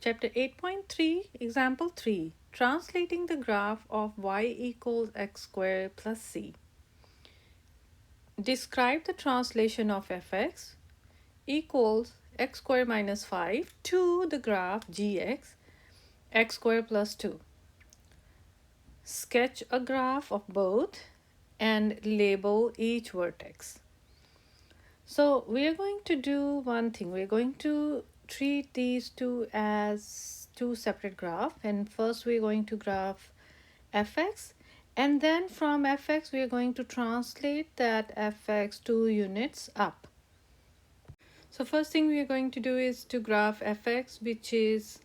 Chapter 8.3, Example 3, Translating the graph of y equals x squared plus c. Describe the translation of fx equals x squared minus 5 to the graph gx, x squared plus 2. Sketch a graph of both and label each vertex. So we are going to do one thing. We're going to treat these two as two separate graphs, and first we're going to graph fx, and then from fx we are going to translate that fx 2 units up. So first thing we are going to do is to graph fx, which is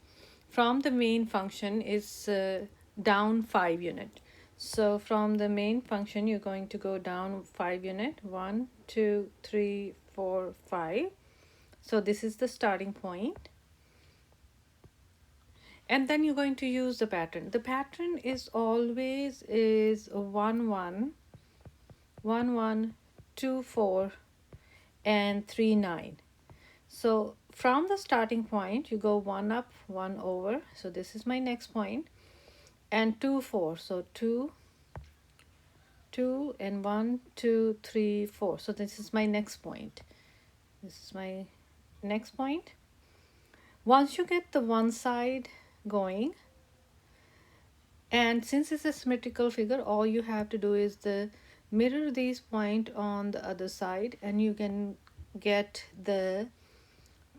from the main function is down 5 unit. So from the main function you're going to go down 5 unit, 1 2 3 4 5. So this is the starting point, and then you're going to use the pattern. The pattern is always 1 1 1 1 2 4 and 3 9. So from the starting point you go 1 up 1 over, so this is my next point, and 2 4, so 2 2 and 1 2 3 4, so this is my next point. This is my next point. Once you get the one side going, and since it's a symmetrical figure, all you have to do is the mirror these point on the other side, and you can get the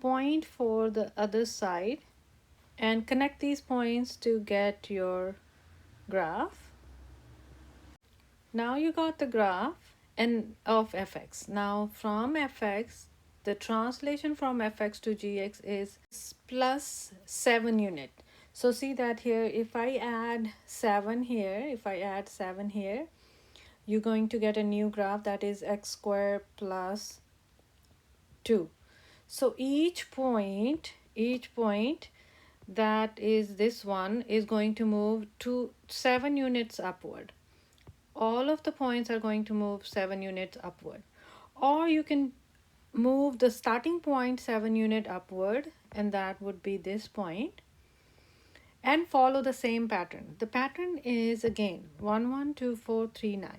point for the other side and connect these points to get your graph. Now you got the graph and of fx. Now from fx, the translation from fx to gx is plus 7 unit. So see that here, if I add 7 here, you're going to get a new graph that is x squared plus 2. So each point that is this one is going to move to 7 units upward. All of the points are going to move 7 units upward. Or you can move the starting point 7 unit upward, and that would be this point, and follow the same pattern. The pattern is again 1 1 2 4 3 9.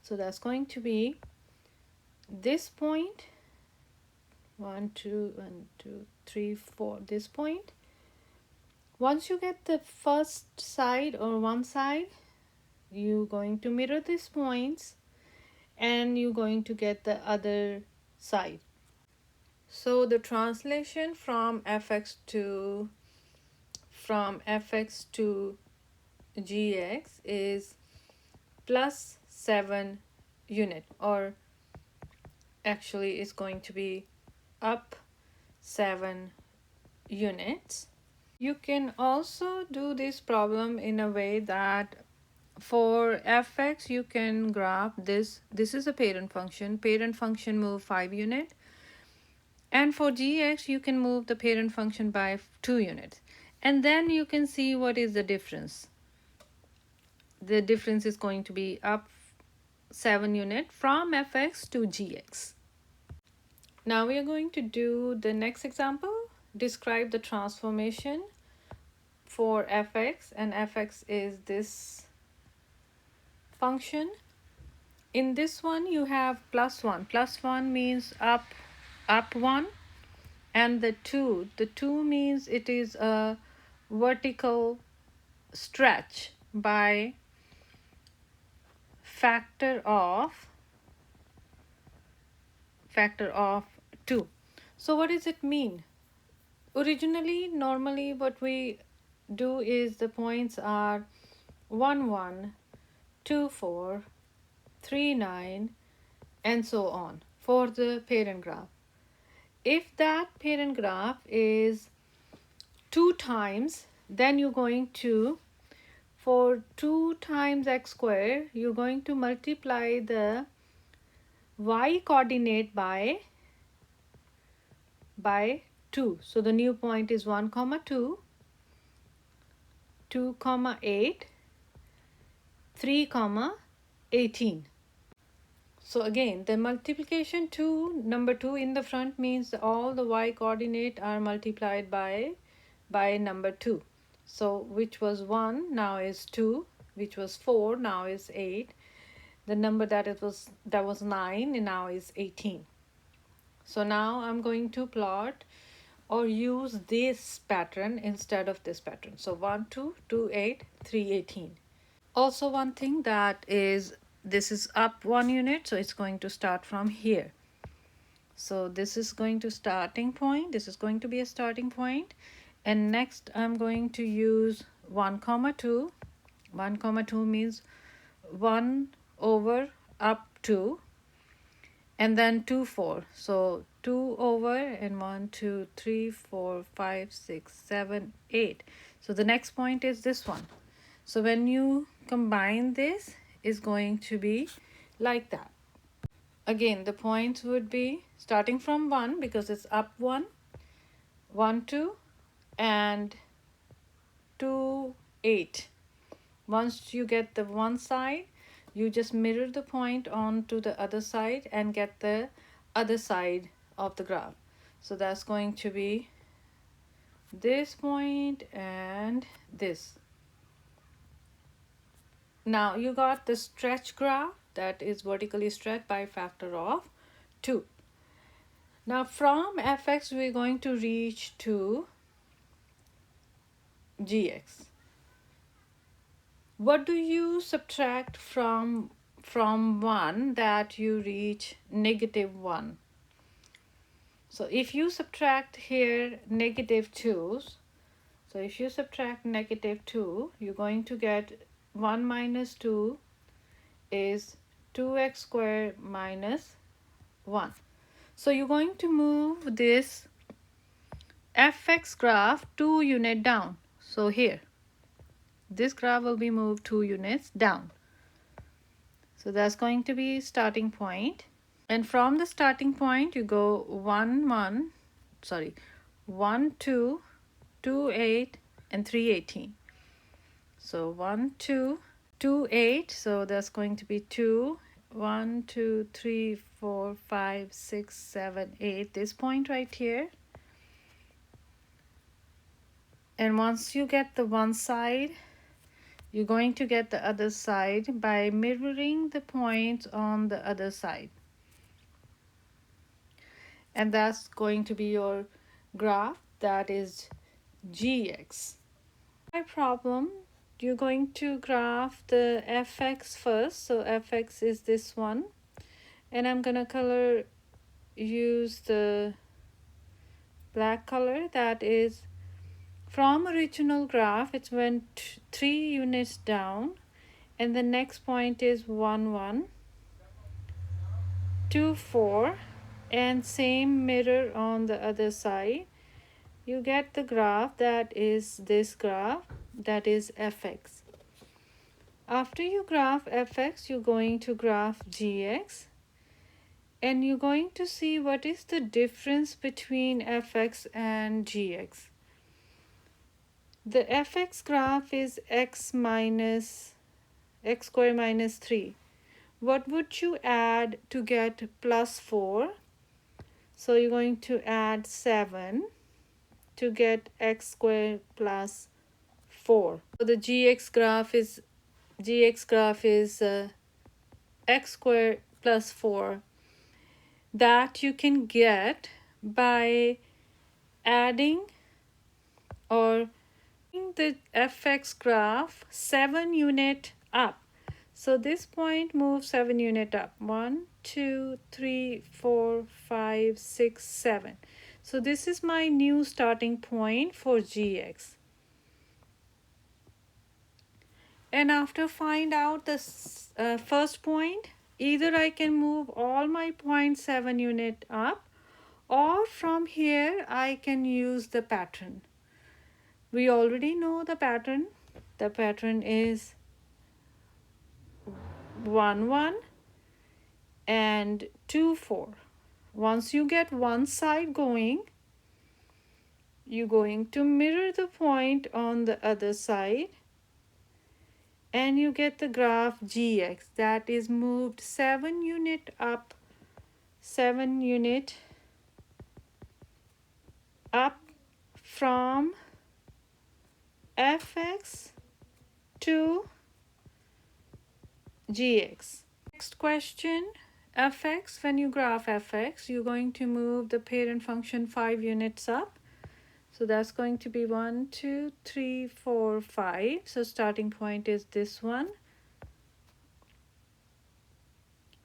So that's going to be this point, 1 2 1 2 3 4, this point. Once you get the first side or one side, you're going to mirror these points and you're going to get the other side. So the translation from fx to gx is plus 7 unit, or actually it's going to be up 7 units. You can also do this problem in a way that for fx you can graph this. This is a parent function move 5 unit, and for gx you can move the parent function by 2 units, and then you can see what is the difference. The difference is going to be up 7 unit from fx to gx. Now we are going to do the next example. Describe the transformation for fx, and fx is this function. In this one you have plus 1. Plus 1 means up 1, and the 2 means it is a vertical stretch by factor of 2. So what does it mean? Normally what we do is the points are 1 1 2 4 3 9 and so on for the parent graph. If that parent graph is 2 times, then you're going to, for 2 times x squared, you're going to multiply the y coordinate by 2. So the new point is 1 comma 2, 2 comma 8, 3 comma 18. So again, the multiplication 2, number 2 in the front means all the y coordinate are multiplied by by number 2. So which was 1 now is 2, which was 4 now is 8. The number that was 9 and now is 18. So now I'm going to plot or use this pattern instead of this pattern. So 1 2 2 8 3 18. Also one thing that is, this is up 1 unit, so it's going to start from here. So this is going to starting point, this is going to be a starting point, and next I'm going to use 1 comma 2. 1 comma 2 means 1 over up 2, and then 2 4. So 2 over and 1 2 3 4 5 6 7 8. So the next point is this one. So when you combine this, is going to be like that. Again, the points would be starting from 1 because it's up 1, 1 2, and 2 8. Once you get the one side, you just mirror the point onto the other side and get the other side of the graph. So that's going to be this point and this. Now you got the stretch graph that is vertically stretched by a factor of 2. Now from fx we're going to reach to gx. What do you subtract from 1 that you reach -1? So if you subtract here -2s, so if you subtract -2, you're going to get 1 minus 2 is 2x squared minus 1. So you're going to move this fx graph 2 units down. So here, this graph will be moved 2 units down. So that's going to be starting point. And from the starting point, you go 1 2, 2 8, and 3 18. So 1 2 2 8. So that's going to be 2 1 2 3 4 5 6 7 8. This point right here. And once you get the one side, you're going to get the other side by mirroring the points on the other side. And that's going to be your graph, that is gx. My problem, you're going to graph the fx first. So fx is this one, and I'm gonna use the black color. That is from original graph, it went 3 units down, and the next point is 1 1 2 4, and same mirror on the other side. You get the graph that is this graph, that is fx. After you graph fx, you're going to graph gx, and you're going to see what is the difference between fx and gx. The fx graph is x squared minus 3. What would you add to get plus 4? So you're going to add 7 to get x squared plus 4. So the gx graph is x squared plus 4. That you can get by adding or the fx graph 7 unit up. So this point moves 7 unit up. 1 2 3 4 5 6 7. So this is my new starting point for gx. And after find out the first point, either I can move all my points 7 unit up, or from here I can use the pattern. We already know the pattern. The pattern is 1 1 and 2 4. Once you get one side going, you're going to mirror the point on the other side, and you get the graph gx that is moved 7 unit up, 7 unit up from fx to gx. Next question, fx, when you graph fx, you're going to move the parent function 5 units up. So that's going to be 1, 2, 3, 4, 5. So starting point is this one.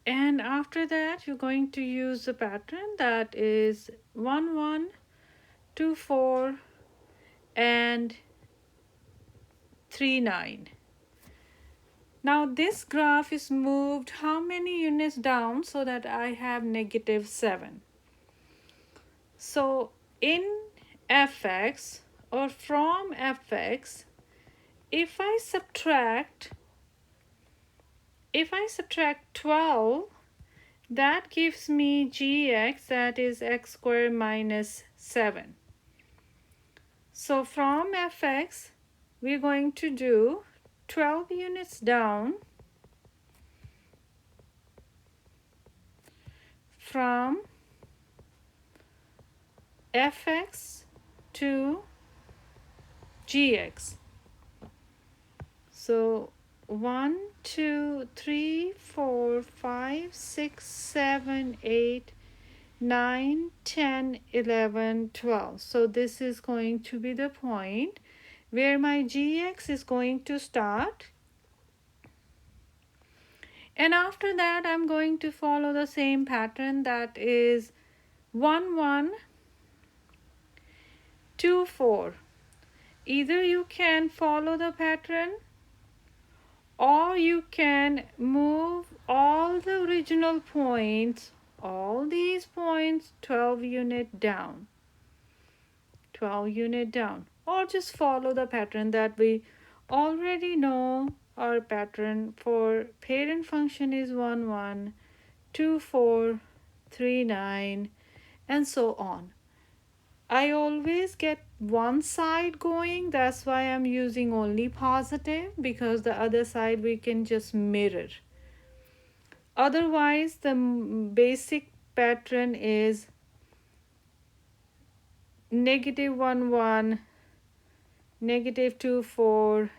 And after that, you're going to use the pattern that is 1, 1, 2, 4, and 3, 9. Now this graph is moved how many units down so that I have -7. So in fx or from fx, if I subtract 12, that gives me gx, that is x squared minus 7. So from fx, we're going to do 12 units down from fx to gx. So 1, 2, 3, 4, 5, 6, 7, 8, 9, 10, 11, 12. So this is going to be the point where my gx is going to start. And after that, I'm going to follow the same pattern, that is 1, 1, 2, 4. Either you can follow the pattern or you can move all the original points, all these points 12 unit down, 12 unit down, or just follow the pattern that we already know. Our pattern for parent function is 1, 1, 2, 4, 3, 9, and so on. I always get one side going, that's why I'm using only positive, because the other side we can just mirror. Otherwise, the basic pattern is -1, 1, -2, 4,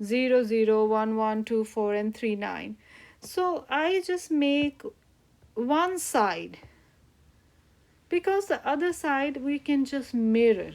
0, 0, 1, 1, 2, 4, and 3, 9. So I just make one side, because the other side we can just mirror.